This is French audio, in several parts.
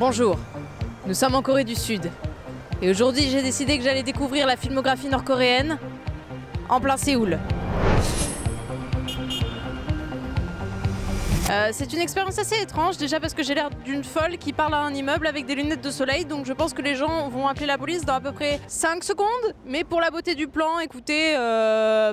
Bonjour, nous sommes en Corée du Sud. Et aujourd'hui, j'ai décidé que j'allais découvrir la filmographie nord-coréenne en plein Séoul. C'est une expérience assez étrange, déjà parce que j'ai l'air d'une folle qui parle à un immeuble avec des lunettes de soleil, donc je pense que les gens vont appeler la police dans à peu près 5 secondes. Mais pour la beauté du plan, écoutez,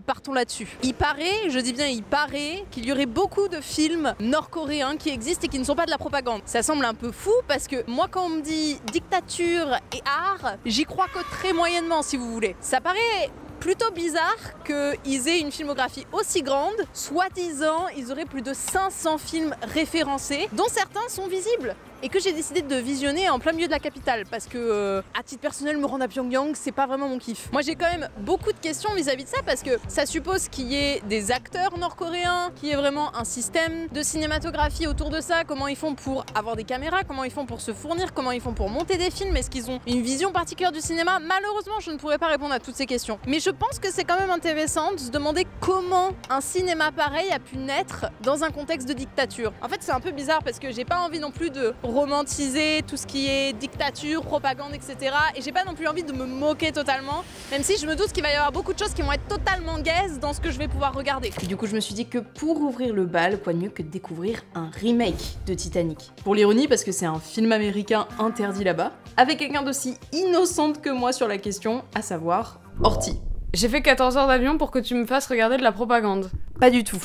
partons là-dessus. Il paraît, je dis bien il paraît, qu'il y aurait beaucoup de films nord-coréens qui existent et qui ne sont pas de la propagande. Ça semble un peu fou parce que moi quand on me dit dictature et art, j'y crois que très moyennement si vous voulez. Ça paraît plutôt bizarre qu'ils aient une filmographie aussi grande. Soi-disant, ils auraient plus de 500 films référencés, dont certains sont visibles. Et que j'ai décidé de visionner en plein milieu de la capitale parce que, à titre personnel, me rendre à Pyongyang, c'est pas vraiment mon kiff. Moi, j'ai quand même beaucoup de questions vis-à-vis de ça parce que ça suppose qu'il y ait des acteurs nord-coréens, qu'il y ait vraiment un système de cinématographie autour de ça, comment ils font pour avoir des caméras, comment ils font pour se fournir, comment ils font pour monter des films, est-ce qu'ils ont une vision particulière du cinéma? Malheureusement, je ne pourrais pas répondre à toutes ces questions. Mais je pense que c'est quand même intéressant de se demander comment un cinéma pareil a pu naître dans un contexte de dictature. En fait, c'est un peu bizarre parce que j'ai pas envie non plus de romantiser tout ce qui est dictature, propagande, etc. Et j'ai pas non plus envie de me moquer totalement, même si je me doute qu'il va y avoir beaucoup de choses qui vont être totalement gaze dans ce que je vais pouvoir regarder. Et du coup, je me suis dit que pour ouvrir le bal, quoi de mieux que de découvrir un remake de Titanic. Pour l'ironie, parce que c'est un film américain interdit là-bas, avec quelqu'un d'aussi innocente que moi sur la question, à savoir Horty. J'ai fait 14 heures d'avion pour que tu me fasses regarder de la propagande. Pas du tout.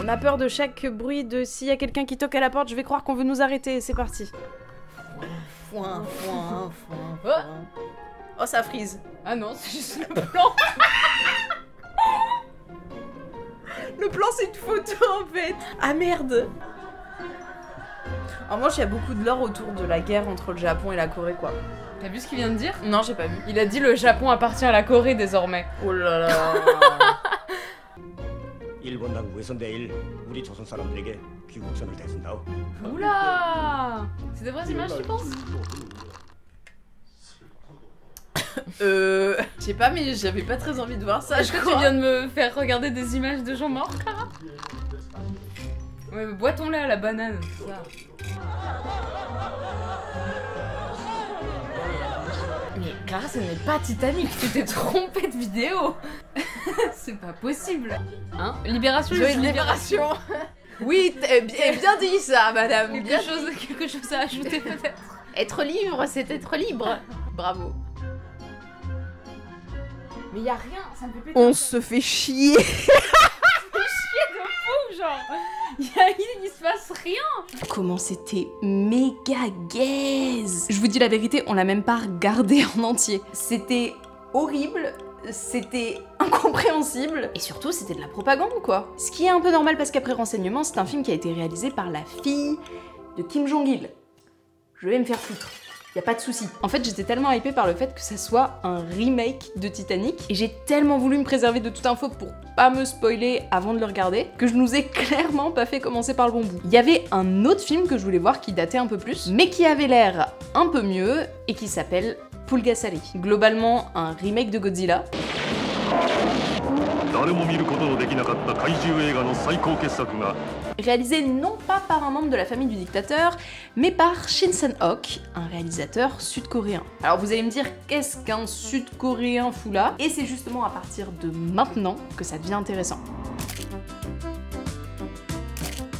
On a peur de chaque bruit de s'il y a quelqu'un qui toque à la porte, je vais croire qu'on veut nous arrêter. C'est parti. Foin. Oh, ça frise. Ah non, c'est juste le plan. Le plan, c'est une photo en fait. Ah merde. En revanche, il y a beaucoup de lore autour de la guerre entre le Japon et la Corée, quoi. T'as vu ce qu'il vient de dire? Non, j'ai pas vu. Il a dit le Japon appartient à la Corée désormais. Oh là là. 일본 당국에서 내일 우리 조선 사람들에게 귀국선을 대준다오. Oula! C'est des vraies images, tu penses? Je sais pas, mais j'avais pas très envie de voir ça. Est-ce que tu viens de me faire regarder des images de gens morts, Clara? Ouais, mais bois ton lait à la banane. Ça. Mais Clara, ce n'est pas Titanic, tu t'es trompée de vidéo. C'est pas possible. Hein? Libération, Libération. Oui, bien dit ça, madame. Quelque chose à ajouter peut-être. Être libre, c'est être libre. Bravo. Mais y a rien, ça me fait péter. On se fait chier. Genre, il se passe rien. Comment c'était méga gaze. Je vous dis la vérité, on l'a même pas regardé en entier. C'était horrible, c'était incompréhensible, et surtout c'était de la propagande quoi. Ce qui est un peu normal parce qu'après Renseignement, c'est un film qui a été réalisé par la fille de Kim Jong-il. Je vais me faire foutre. Y a pas de souci. En fait, j'étais tellement hypée par le fait que ça soit un remake de Titanic et j'ai tellement voulu me préserver de toute info pour pas me spoiler avant de le regarder que je nous ai clairement pas fait commencer par le bon bout. Il y avait un autre film que je voulais voir qui datait un peu plus, mais qui avait l'air un peu mieux et qui s'appelle Pulgasari. Globalement, un remake de Godzilla. Réalisé non pas par un membre de la famille du dictateur, mais par Shin Sang-ok, un réalisateur sud-coréen. Alors vous allez me dire, qu'est-ce qu'un sud-coréen fout là? Et c'est justement à partir de maintenant que ça devient intéressant.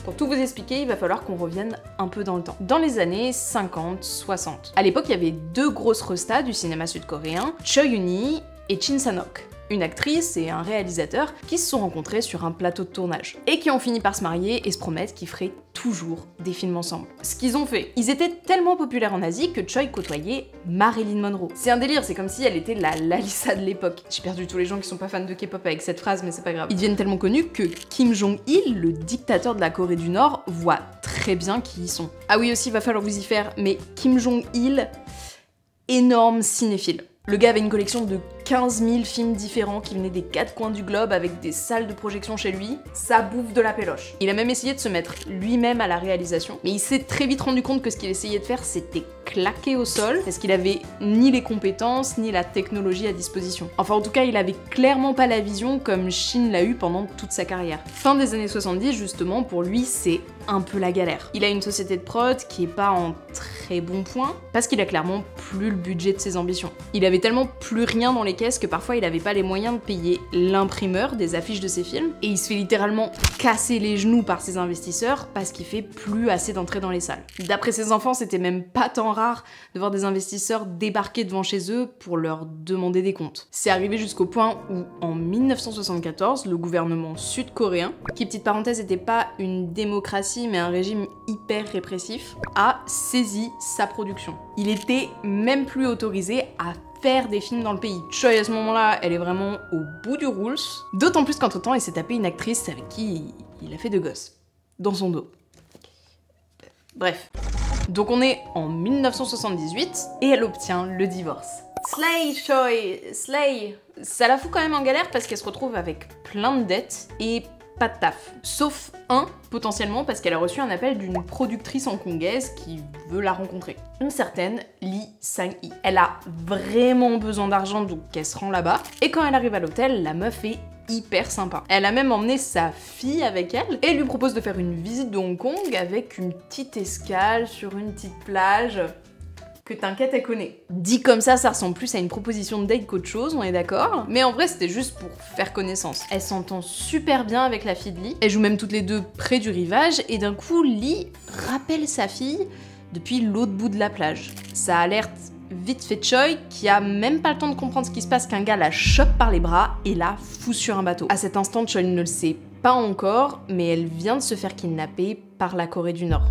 Pour tout vous expliquer, il va falloir qu'on revienne un peu dans le temps. Dans les années 50-60. À l'époque, il y avait deux grosses restas du cinéma sud-coréen, Choi Eun-hee et Shin Sang-ok. Une actrice et un réalisateur qui se sont rencontrés sur un plateau de tournage et qui ont fini par se marier et se promettre qu'ils feraient toujours des films ensemble. Ce qu'ils ont fait, ils étaient tellement populaires en Asie que Choi côtoyait Marilyn Monroe. C'est un délire, c'est comme si elle était la Lalissa de l'époque. J'ai perdu tous les gens qui sont pas fans de K-pop avec cette phrase, mais c'est pas grave. Ils deviennent tellement connus que Kim Jong-il, le dictateur de la Corée du Nord, voit très bien qui ils sont. Ah oui aussi, il va falloir vous y faire, mais Kim Jong-il, énorme cinéphile. Le gars avait une collection de 15 000 films différents qui venaient des 4 coins du globe avec des salles de projection chez lui. Ça bouffe de la péloche. Il a même essayé de se mettre lui-même à la réalisation, mais il s'est très vite rendu compte que ce qu'il essayait de faire, c'était claquer au sol, parce qu'il avait ni les compétences, ni la technologie à disposition. Enfin, en tout cas, il avait clairement pas la vision comme Shin l'a eu pendant toute sa carrière. Fin des années 70, justement, pour lui, c'est un peu la galère. Il a une société de prod qui est pas en très bon point, parce qu'il a clairement plus le budget de ses ambitions. Il avait tellement plus rien dans les caisses que parfois il avait pas les moyens de payer l'imprimeur des affiches de ses films, et il se fait littéralement casser les genoux par ses investisseurs parce qu'il fait plus assez d'entrées dans les salles. D'après ses enfants, c'était même pas tant rare de voir des investisseurs débarquer devant chez eux pour leur demander des comptes. C'est arrivé jusqu'au point où, en 1974, le gouvernement sud-coréen, qui, petite parenthèse, n'était pas une démocratie mais un régime hyper répressif, a saisi sa production. Il était même plus autorisé à faire des films dans le pays. Choi, à ce moment-là, elle est vraiment au bout du rules, d'autant plus qu'entre-temps, il s'est tapé une actrice avec qui il a fait 2 gosses. Dans son dos. Bref. Donc on est en 1978, et elle obtient le divorce. Slay, Choi, slay. Ça la fout quand même en galère parce qu'elle se retrouve avec plein de dettes et pas de taf. Sauf potentiellement, parce qu'elle a reçu un appel d'une productrice hongkongaise qui veut la rencontrer. Une certaine Lee Sang-hee. Elle a vraiment besoin d'argent, donc elle se rend là-bas. Et quand elle arrive à l'hôtel, la meuf est hyper sympa. Elle a même emmené sa fille avec elle et lui propose de faire une visite de Hong Kong avec une petite escale sur une petite plage. Que t'inquiète, elle connaît. Dit comme ça ressemble plus à une proposition de date qu'autre chose, on est d'accord. Mais en vrai, c'était juste pour faire connaissance. Elle s'entend super bien avec la fille de Lee. Elles jouent même toutes les deux près du rivage, et d'un coup, Lee rappelle sa fille depuis l'autre bout de la plage. Ça alerte vite fait Choi, qui a même pas le temps de comprendre ce qui se passe qu'un gars la chope par les bras et la fout sur un bateau. À cet instant, Choi ne le sait pas encore, mais elle vient de se faire kidnapper par la Corée du Nord.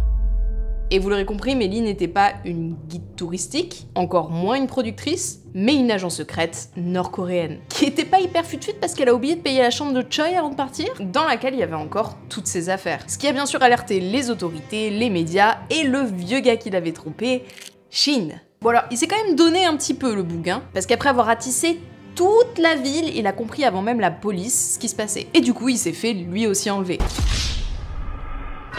Et vous l'aurez compris, Lee n'était pas une guide touristique, encore moins une productrice, mais une agent secrète nord-coréenne, qui était pas hyper fut-fut parce qu'elle a oublié de payer la chambre de Choi avant de partir, dans laquelle il y avait encore toutes ses affaires. Ce qui a bien sûr alerté les autorités, les médias et le vieux gars qui l'avait trompé, Shin. Bon alors, il s'est quand même donné un petit peu le bouquin, parce qu'après avoir ratissé toute la ville, il a compris avant même la police ce qui se passait. Et du coup, il s'est fait lui aussi enlever.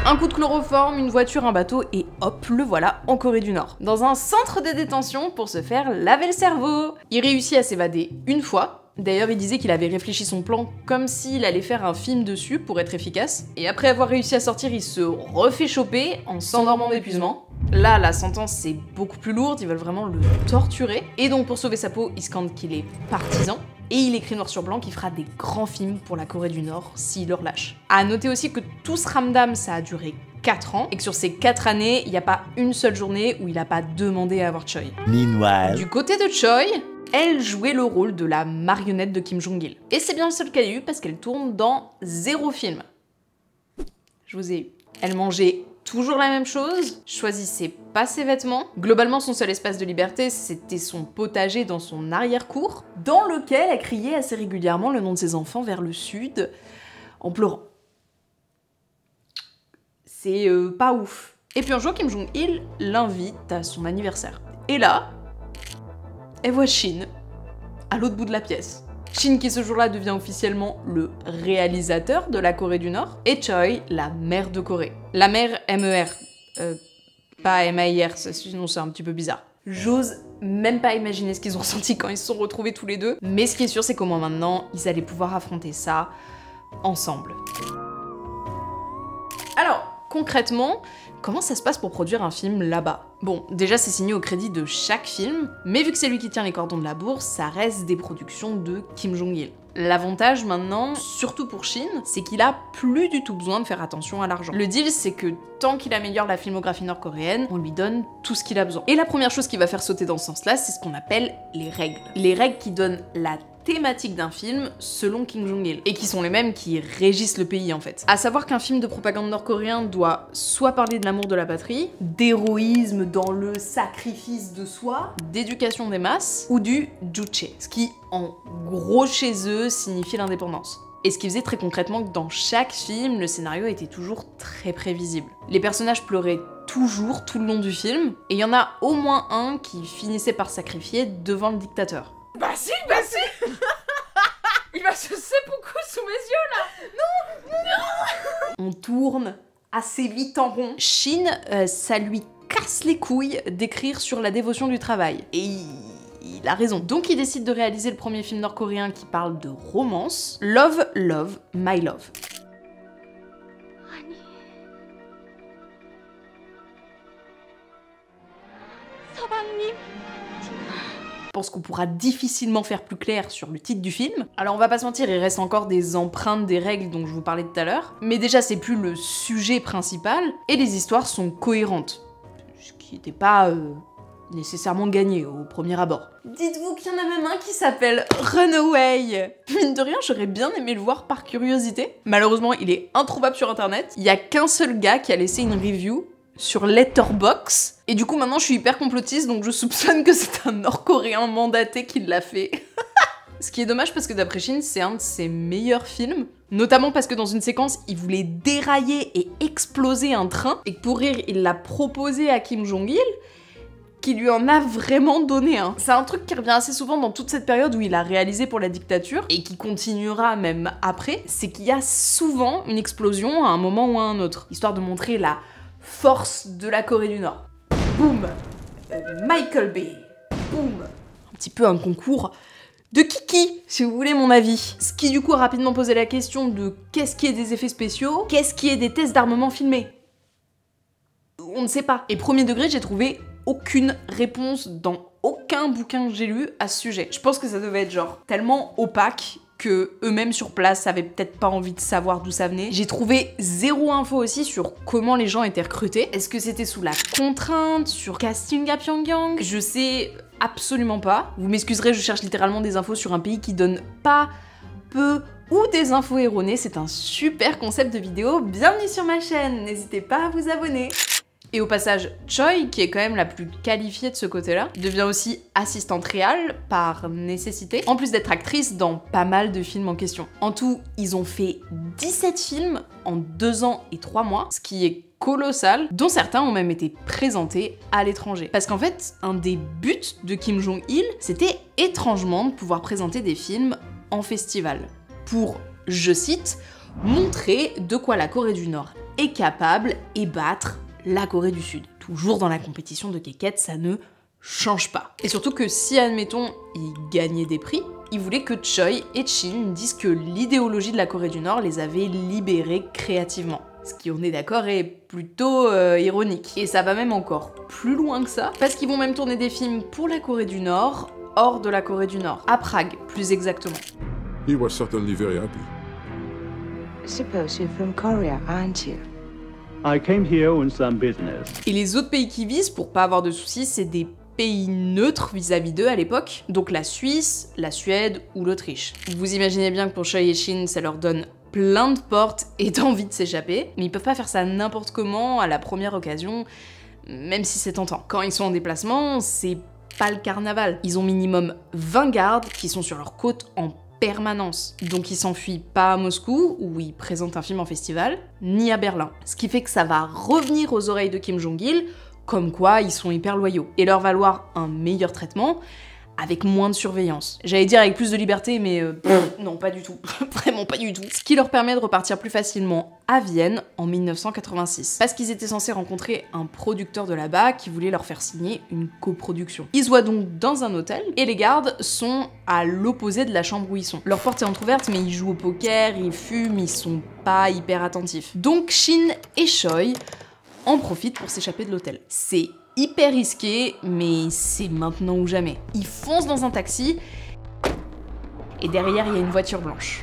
Un coup de chloroforme, une voiture, un bateau, et hop, le voilà en Corée du Nord. Dans un centre de détention pour se faire laver le cerveau. Il réussit à s'évader une fois. D'ailleurs, il disait qu'il avait réfléchi son plan comme s'il allait faire un film dessus pour être efficace. Et après avoir réussi à sortir, il se refait choper en s'endormant d'épuisement. Là, la sentence, c'est beaucoup plus lourde, ils veulent vraiment le torturer. Et donc, pour sauver sa peau, il scande qu'il est partisan. Et il écrit noir sur blanc qu'il fera des grands films pour la Corée du Nord s'il le relâche. À noter aussi que tout ce ramdam, ça a duré 4 ans, et que sur ces 4 années, il n'y a pas une seule journée où il n'a pas demandé à avoir Choi. Meanwhile. Du côté de Choi, elle jouait le rôle de la marionnette de Kim Jong-il. Et c'est bien le seul qu'elle ait eu parce qu'elle tourne dans 0 film. Je vous ai eu. Elle mangeait toujours la même chose, choisissait pas ses vêtements. Globalement, son seul espace de liberté, c'était son potager dans son arrière-cour, dans lequel elle criait assez régulièrement le nom de ses enfants vers le sud, en pleurant. C'est pas ouf. Et puis un jour, Kim Jong-il l'invite à son anniversaire. Et là, elle voit Shin, à l'autre bout de la pièce. Shin qui ce jour-là devient officiellement le réalisateur de la Corée du Nord, et Choi, la mère de Corée. La mère MER, pas MAIR, sinon c'est un petit peu bizarre. J'ose même pas imaginer ce qu'ils ont ressenti quand ils se sont retrouvés tous les deux, mais ce qui est sûr c'est qu'au moins maintenant, ils allaient pouvoir affronter ça ensemble. Alors, concrètement, comment ça se passe pour produire un film là-bas? Bon, déjà c'est signé au crédit de chaque film, mais vu que c'est lui qui tient les cordons de la bourse, ça reste des productions de Kim Jong-il. L'avantage maintenant, surtout pour Shin, c'est qu'il a plus du tout besoin de faire attention à l'argent. Le deal, c'est que tant qu'il améliore la filmographie nord-coréenne, on lui donne tout ce qu'il a besoin. Et la première chose qui va faire sauter dans ce sens-là, c'est ce qu'on appelle les règles. Les règles qui donnent la thématique d'un film selon Kim Jong-il, et qui sont les mêmes qui régissent le pays en fait. À savoir qu'un film de propagande nord-coréen doit soit parler de l'amour de la patrie, d'héroïsme dans le sacrifice de soi, d'éducation des masses, ou du juche, ce qui en gros chez eux signifie l'indépendance. Et ce qui faisait très concrètement que dans chaque film, le scénario était toujours très prévisible. Les personnages pleuraient toujours tout le long du film, et il y en a au moins un qui finissait par sacrifier devant le dictateur. Bah si. Il va se seppuku sous mes yeux là. On tourne assez vite en rond. Shin, ça lui casse les couilles d'écrire sur la dévotion du travail. Et il a raison. Donc il décide de réaliser le premier film nord-coréen qui parle de romance, Love, Love, My Love. Je pense qu'on pourra difficilement faire plus clair sur le titre du film. Alors on va pas se mentir, il reste encore des empreintes des règles dont je vous parlais tout à l'heure, mais déjà c'est plus le sujet principal, et les histoires sont cohérentes. Ce qui n'était pas nécessairement gagné au premier abord. Dites-vous qu'il y en a même un qui s'appelle Runaway. Mine de rien, j'aurais bien aimé le voir par curiosité. Malheureusement, il est introuvable sur internet. Il y a qu'un seul gars qui a laissé une review sur Letterboxd. Et du coup, maintenant, je suis hyper complotiste, donc je soupçonne que c'est un Nord-Coréen mandaté qui l'a fait. Ce qui est dommage parce que d'après Shin, c'est un de ses meilleurs films. Notamment parce que dans une séquence, il voulait dérailler et exploser un train. Et pour rire, il l'a proposé à Kim Jong-il, qui lui en a vraiment donné un. C'est un truc qui revient assez souvent dans toute cette période où il a réalisé pour la dictature, et qui continuera même après, c'est qu'il y a souvent une explosion à un moment ou à un autre, histoire de montrer la force de la Corée du Nord. Boum, Michael Bay. Boum. Un petit peu un concours de kiki, si vous voulez mon avis. Ce qui du coup a rapidement posé la question de qu'est-ce qui est des effets spéciaux, qu'est-ce qui est des tests d'armement filmés. On ne sait pas. Et premier degré, j'ai trouvé aucune réponse dans aucun bouquin que j'ai lu à ce sujet. Je pense que ça devait être genre tellement opaque que eux-mêmes sur place avaient peut-être pas envie de savoir d'où ça venait. J'ai trouvé zéro info aussi sur comment les gens étaient recrutés. Est-ce que c'était sous la contrainte, sur casting à Pyongyang? Je sais absolument pas. Vous m'excuserez, je cherche littéralement des infos sur un pays qui donne pas, peu ou des infos erronées. C'est un super concept de vidéo. Bienvenue sur ma chaîne, n'hésitez pas à vous abonner. Et au passage, Choi, qui est quand même la plus qualifiée de ce côté-là, devient aussi assistante réal par nécessité, en plus d'être actrice dans pas mal de films en question. En tout, ils ont fait 17 films en 2 ans et 3 mois, ce qui est colossal, dont certains ont même été présentés à l'étranger. Parce qu'en fait, un des buts de Kim Jong-il, c'était étrangement de pouvoir présenter des films en festival. Pour, je cite, montrer de quoi la Corée du Nord est capable et battre la Corée du Sud. Toujours dans la compétition de Kékette, ça ne change pas. Et surtout que si, admettons, ils gagnaient des prix, ils voulaient que Choi et Shin disent que l'idéologie de la Corée du Nord les avait libérés créativement. Ce qui, on est d'accord, est plutôt ironique. Et ça va même encore plus loin que ça, parce qu'ils vont même tourner des films pour la Corée du Nord, hors de la Corée du Nord. À Prague, plus exactement. You were certainly very happy. I suppose you're from Korea, aren't you? I came here on some business. Et les autres pays qui visent, pour pas avoir de soucis, c'est des pays neutres vis-à-vis d'eux à l'époque, donc la Suisse, la Suède ou l'Autriche. Vous imaginez bien que pour Choi et Shin, ça leur donne plein de portes et d'envie de s'échapper, mais ils peuvent pas faire ça n'importe comment, à la première occasion, même si c'est tentant. Quand ils sont en déplacement, c'est pas le carnaval. Ils ont minimum 20 gardes qui sont sur leur côte en permanence. Donc ils s'enfuient pas à Moscou, où ils présentent un film en festival, ni à Berlin. Ce qui fait que ça va revenir aux oreilles de Kim Jong-il, comme quoi ils sont hyper loyaux, et leur valoir un meilleur traitement, avec moins de surveillance. J'allais dire avec plus de liberté, mais non, pas du tout. Vraiment pas du tout. Ce qui leur permet de repartir plus facilement à Vienne en 1986. Parce qu'ils étaient censés rencontrer un producteur de là-bas qui voulait leur faire signer une coproduction. Ils se voient donc dans un hôtel, et les gardes sont à l'opposé de la chambre où ils sont. Leur porte est entrouverte, mais ils jouent au poker, ils fument, ils sont pas hyper attentifs. Donc Shin et Choi en profitent pour s'échapper de l'hôtel. C'est hyper risqué, mais c'est maintenant ou jamais. Ils foncent dans un taxi, et derrière, il y a une voiture blanche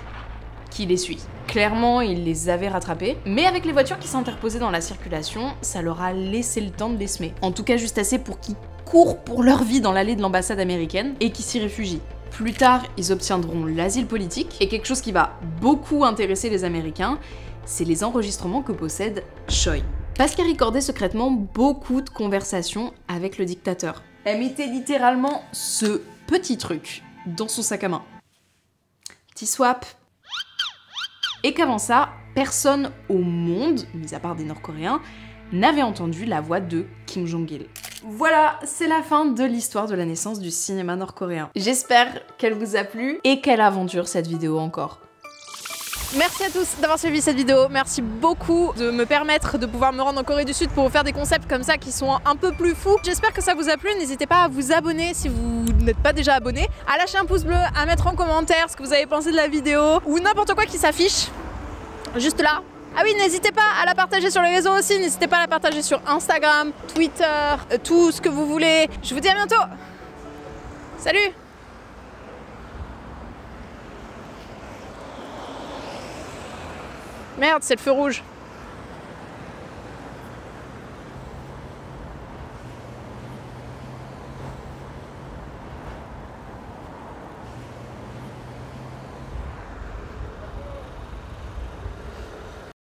qui les suit. Clairement, ils les avaient rattrapés, mais avec les voitures qui s'interposaient dans la circulation, ça leur a laissé le temps de les semer. En tout cas, juste assez pour qu'ils courent pour leur vie dans l'allée de l'ambassade américaine et qu'ils s'y réfugient. Plus tard, ils obtiendront l'asile politique, et quelque chose qui va beaucoup intéresser les Américains, c'est les enregistrements que possède Choi. Parce qu'elle recordait secrètement beaucoup de conversations avec le dictateur. Elle mettait littéralement ce petit truc dans son sac à main. Petit swap. Et qu'avant ça, personne au monde, mis à part des Nord-Coréens, n'avait entendu la voix de Kim Jong-il. Voilà, c'est la fin de l'histoire de la naissance du cinéma nord-coréen. J'espère qu'elle vous a plu et quelle aventure cette vidéo encore. Merci à tous d'avoir suivi cette vidéo, merci beaucoup de me permettre de pouvoir me rendre en Corée du Sud pour vous faire des concepts comme ça qui sont un peu plus fous. J'espère que ça vous a plu, n'hésitez pas à vous abonner si vous n'êtes pas déjà abonné, à lâcher un pouce bleu, à mettre en commentaire ce que vous avez pensé de la vidéo ou n'importe quoi qui s'affiche juste là. Ah oui, n'hésitez pas à la partager sur les réseaux aussi, n'hésitez pas à la partager sur Instagram, Twitter, tout ce que vous voulez. Je vous dis à bientôt. Salut! Merde, c'est le feu rouge.